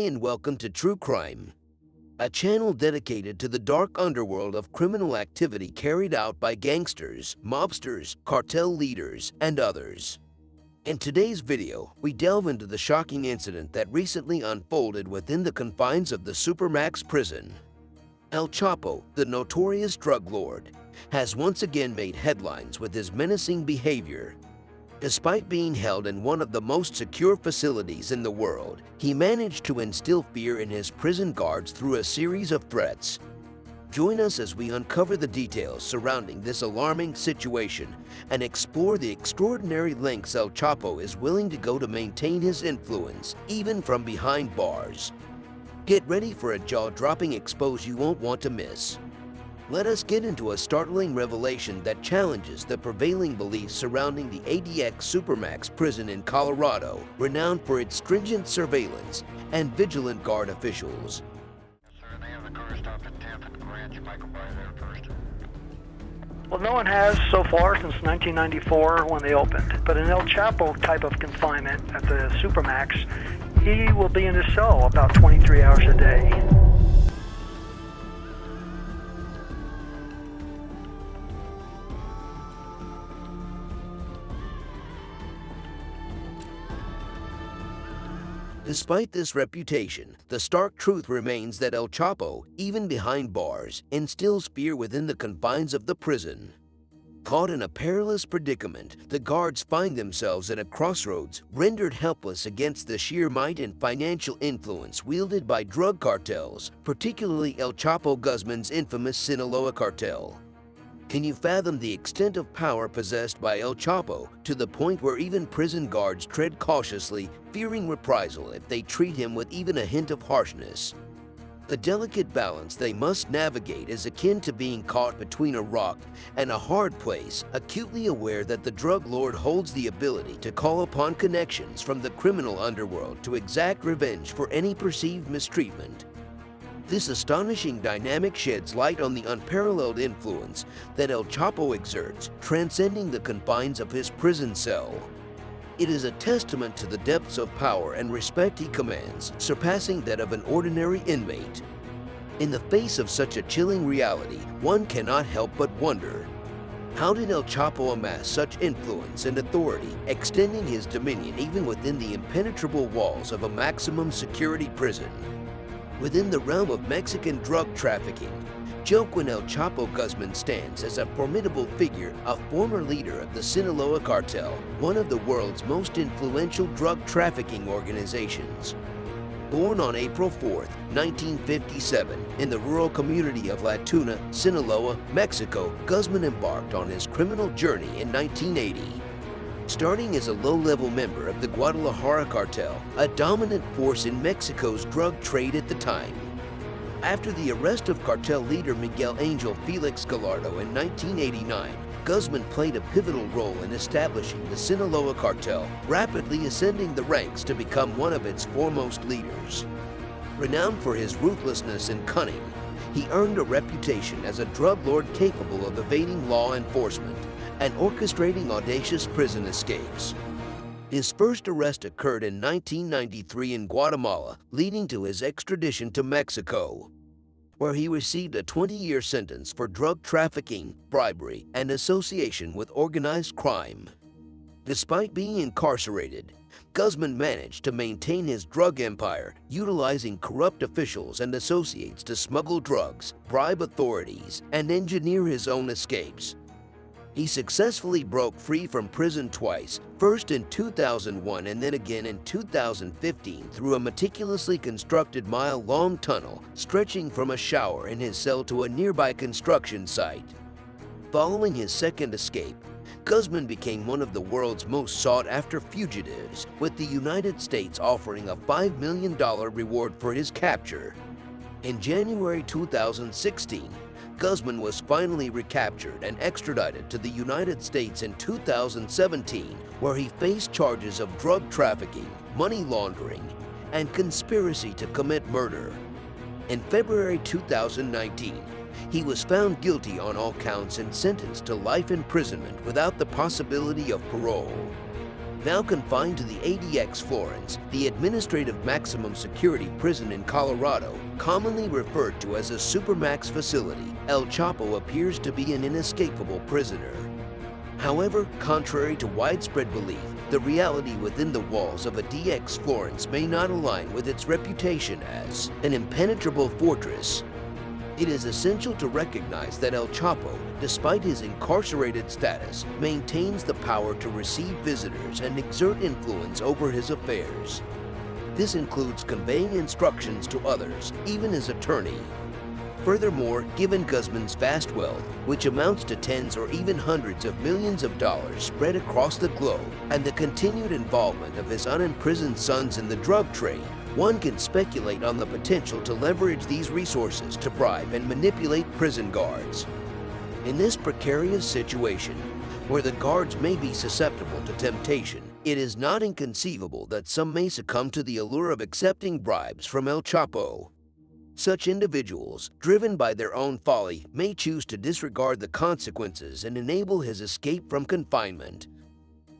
and welcome to True Crime, a channel dedicated to the dark underworld of criminal activity carried out by gangsters, mobsters, cartel leaders, and others. In today's video, we delve into the shocking incident that recently unfolded within the confines of the Supermax prison. El Chapo, the notorious drug lord, has once again made headlines with his menacing behavior. Despite being held in one of the most secure facilities in the world, he managed to instill fear in his prison guards through a series of threats. Join us as we uncover the details surrounding this alarming situation and explore the extraordinary lengths El Chapo is willing to go to maintain his influence, even from behind bars. Get ready for a jaw-dropping expose you won't want to miss. Let us get into a startling revelation that challenges the prevailing beliefs surrounding the ADX Supermax prison in Colorado, renowned for its stringent surveillance and vigilant guard officials. Sir, they have the car stopped at 10th and Grant. You might go by there first. Well, no one has so far since 1994 when they opened. But in El Chapo type of confinement at the Supermax, he will be in his cell about 23 hours a day. Despite this reputation, the stark truth remains that El Chapo, even behind bars, instills fear within the confines of the prison. Caught in a perilous predicament, the guards find themselves at a crossroads, rendered helpless against the sheer might and financial influence wielded by drug cartels, particularly El Chapo Guzmán's infamous Sinaloa cartel. Can you fathom the extent of power possessed by El Chapo to the point where even prison guards tread cautiously, fearing reprisal if they treat him with even a hint of harshness? The delicate balance they must navigate is akin to being caught between a rock and a hard place, acutely aware that the drug lord holds the ability to call upon connections from the criminal underworld to exact revenge for any perceived mistreatment. This astonishing dynamic sheds light on the unparalleled influence that El Chapo exerts, transcending the confines of his prison cell. It is a testament to the depths of power and respect he commands, surpassing that of an ordinary inmate. In the face of such a chilling reality, one cannot help but wonder, how did El Chapo amass such influence and authority, extending his dominion even within the impenetrable walls of a maximum security prison? Within the realm of Mexican drug trafficking, Joaquín El Chapo Guzmán stands as a formidable figure, a former leader of the Sinaloa Cartel, one of the world's most influential drug trafficking organizations. Born on April 4, 1957, in the rural community of La Tuna, Sinaloa, Mexico, Guzmán embarked on his criminal journey in 1980. Starting as a low-level member of the Guadalajara cartel, a dominant force in Mexico's drug trade at the time. After the arrest of cartel leader Miguel Angel Felix Gallardo in 1989, Guzmán played a pivotal role in establishing the Sinaloa cartel, rapidly ascending the ranks to become one of its foremost leaders. Renowned for his ruthlessness and cunning, he earned a reputation as a drug lord capable of evading law enforcement and orchestrating audacious prison escapes. His first arrest occurred in 1993 in Guatemala, leading to his extradition to Mexico, where he received a 20-year sentence for drug trafficking, bribery, and association with organized crime. Despite being incarcerated, Guzmán managed to maintain his drug empire, utilizing corrupt officials and associates to smuggle drugs, bribe authorities, and engineer his own escapes. He successfully broke free from prison twice, first in 2001 and then again in 2015 through a meticulously constructed mile-long tunnel stretching from a shower in his cell to a nearby construction site. Following his second escape, Guzmán became one of the world's most sought-after fugitives, with the United States offering a $5 million reward for his capture. In January 2016, Guzmán was finally recaptured and extradited to the United States in 2017, where he faced charges of drug trafficking, money laundering, and conspiracy to commit murder. In February 2019, he was found guilty on all counts and sentenced to life imprisonment without the possibility of parole. Now confined to the ADX Florence, the administrative maximum security prison in Colorado, commonly referred to as a Supermax facility, El Chapo appears to be an inescapable prisoner. However, contrary to widespread belief, the reality within the walls of a DX Florence may not align with its reputation as an impenetrable fortress. It is essential to recognize that El Chapo, despite his incarcerated status, maintains the power to receive visitors and exert influence over his affairs. This includes conveying instructions to others, even his attorney. Furthermore, given Guzmán's vast wealth, which amounts to tens or even hundreds of millions of dollars spread across the globe, and the continued involvement of his unimprisoned sons in the drug trade, one can speculate on the potential to leverage these resources to bribe and manipulate prison guards. In this precarious situation, where the guards may be susceptible to temptation, it is not inconceivable that some may succumb to the allure of accepting bribes from El Chapo. Such individuals, driven by their own folly, may choose to disregard the consequences and enable his escape from confinement.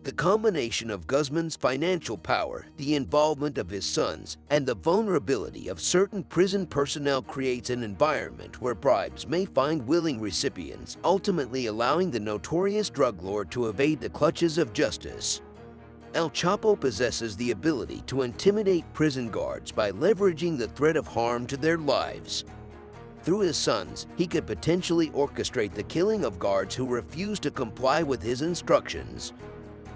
The combination of Guzmán's financial power, the involvement of his sons, and the vulnerability of certain prison personnel creates an environment where bribes may find willing recipients, ultimately allowing the notorious drug lord to evade the clutches of justice. El Chapo possesses the ability to intimidate prison guards by leveraging the threat of harm to their lives. Through his sons, he could potentially orchestrate the killing of guards who refuse to comply with his instructions.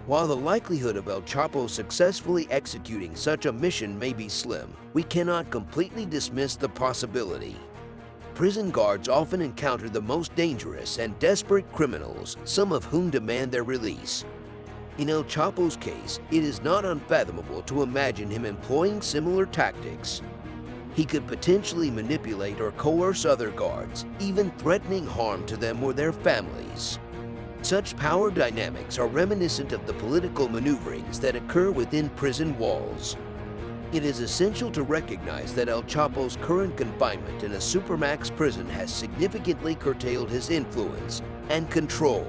While the likelihood of El Chapo successfully executing such a mission may be slim, we cannot completely dismiss the possibility. Prison guards often encounter the most dangerous and desperate criminals, some of whom demand their release. In El Chapo's case, it is not unfathomable to imagine him employing similar tactics. He could potentially manipulate or coerce other guards, even threatening harm to them or their families. Such power dynamics are reminiscent of the political maneuverings that occur within prison walls. It is essential to recognize that El Chapo's current confinement in a Supermax prison has significantly curtailed his influence and control.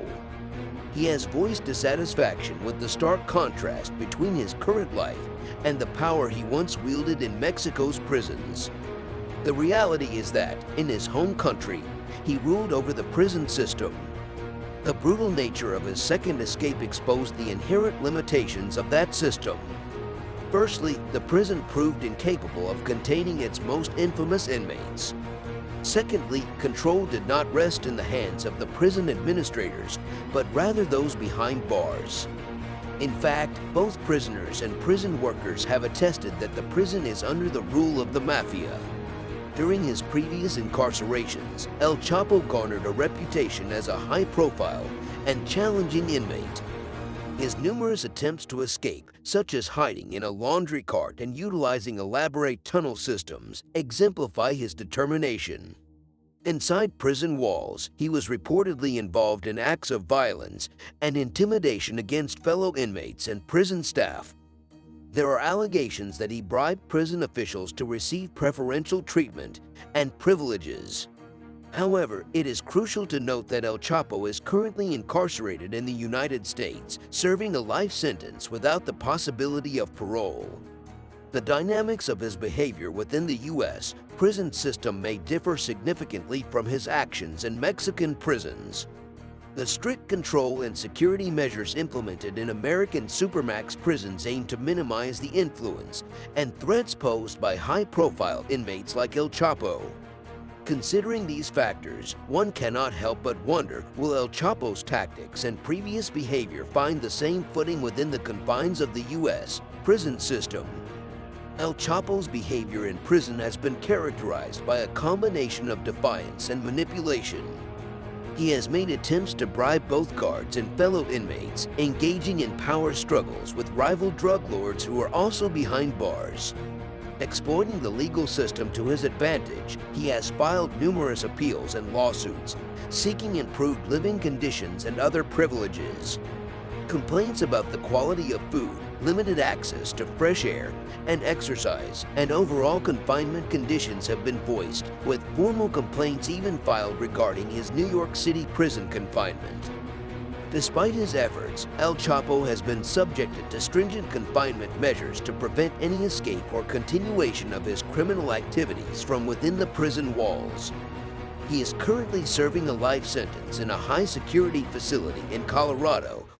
He has voiced dissatisfaction with the stark contrast between his current life and the power he once wielded in Mexico's prisons. The reality is that, in his home country, he ruled over the prison system. The brutal nature of his second escape exposed the inherent limitations of that system. Firstly, the prison proved incapable of containing its most infamous inmates. Secondly, control did not rest in the hands of the prison administrators, but rather those behind bars. In fact, both prisoners and prison workers have attested that the prison is under the rule of the mafia. During his previous incarcerations, El Chapo garnered a reputation as a high-profile and challenging inmate. His numerous attempts to escape, such as hiding in a laundry cart and utilizing elaborate tunnel systems, exemplify his determination. Inside prison walls, he was reportedly involved in acts of violence and intimidation against fellow inmates and prison staff. There are allegations that he bribed prison officials to receive preferential treatment and privileges. However, it is crucial to note that El Chapo is currently incarcerated in the United States, serving a life sentence without the possibility of parole. The dynamics of his behavior within the U.S. prison system may differ significantly from his actions in Mexican prisons. The strict control and security measures implemented in American Supermax prisons aim to minimize the influence and threats posed by high-profile inmates like El Chapo. Considering these factors, one cannot help but wonder, will El Chapo's tactics and previous behavior find the same footing within the confines of the U.S. prison system? El Chapo's behavior in prison has been characterized by a combination of defiance and manipulation. He has made attempts to bribe both guards and fellow inmates, engaging in power struggles with rival drug lords who are also behind bars. Exploiting the legal system to his advantage, he has filed numerous appeals and lawsuits, seeking improved living conditions and other privileges. Complaints about the quality of food, limited access to fresh air and exercise, and overall confinement conditions have been voiced, with formal complaints even filed regarding his New York City prison confinement. Despite his efforts, El Chapo has been subjected to stringent confinement measures to prevent any escape or continuation of his criminal activities from within the prison walls. He is currently serving a life sentence in a high-security facility in Colorado,